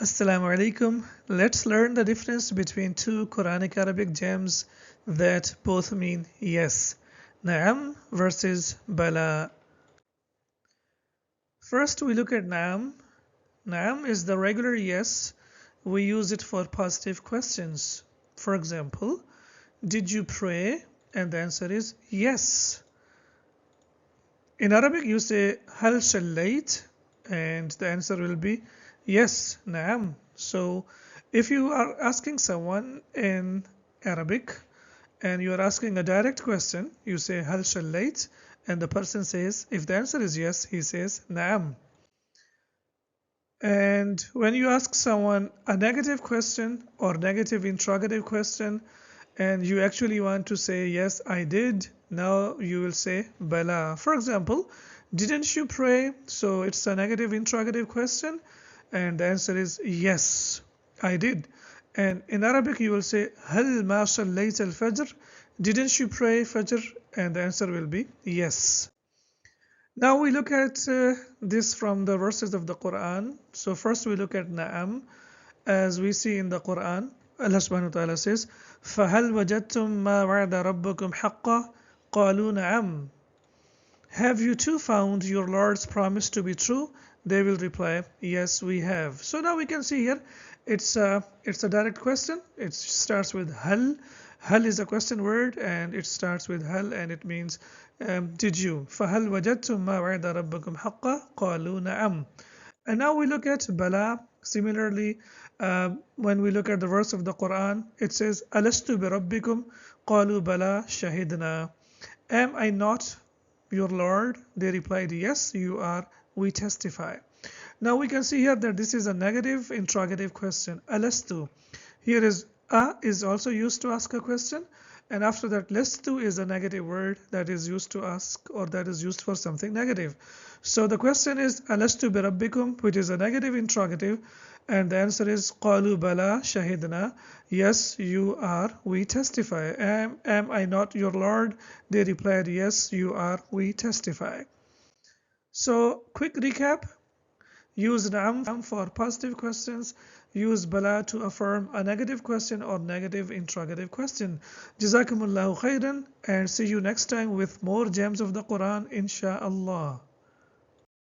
Assalamu alaikum. Let's learn the difference between two Quranic Arabic gems that both mean yes. Na'am versus Bala. First, we look at Na'am. Na'am is the regular yes. We use it for positive questions. For example, did you pray? And the answer is yes. In Arabic, you say Hal shallayt? And the answer will be yes, Na'am. So if you are asking someone in Arabic and you are asking a direct question, you say Hal shallayt? And the person says, if the answer is yes, he says Na'am. And when you ask someone a negative question or negative interrogative question, and you actually want to say, yes, I did, now you will say Bala. For example, didn't you pray? So it's a negative interrogative question, and the answer is yes, I did. And in Arabic, you will say, Hal ma sallayt al-fajr? Didn't you pray Fajr? And the answer will be yes. Now we look at this from the verses of the Quran. So first we look at Na'am. As we see in the Quran, Allah subhanahu wa ta'ala says, فَهَلْ وَجَدْتُم مَّا وَعَدَ رَبُّكُمْ حَقًّا قَالُوا نَعَمْ. Have you too found your Lord's promise to be true? They will reply, yes, we have. So now we can see here, it's a direct question. It starts with hal. Hal is a question word and it starts with hal and it means did you? فَهَلْ وَجَدْتُم مَّا وَعَدَ رَبُّكُمْ حَقًّا قَالُوا نَعَمْ. And now we look at Bala. Similarly, when we look at the verse of the Quran, it says, أَلَسْتُ بِرَبِّكُمْ قَالُوا بَلَا شَهِدْنَا. Am I not your Lord? They replied, yes, you are. We testify. Now we can see here that this is a negative interrogative question. Alastu. Here is a is also used to ask a question, and after that lestu is a negative word that is used to ask or that is used for something negative. So the question is alastu bi rabbikum, which is a negative interrogative, and the answer is qalu bala shahidna. Yes, you are. We testify. Am I not your Lord? They replied, yes, you are. We testify. So quick recap. Use Na'am for positive questions. Use Bala to affirm a negative question or negative interrogative question. Jazakumullahu khairan and see you next time with more gems of the Quran, insha'Allah.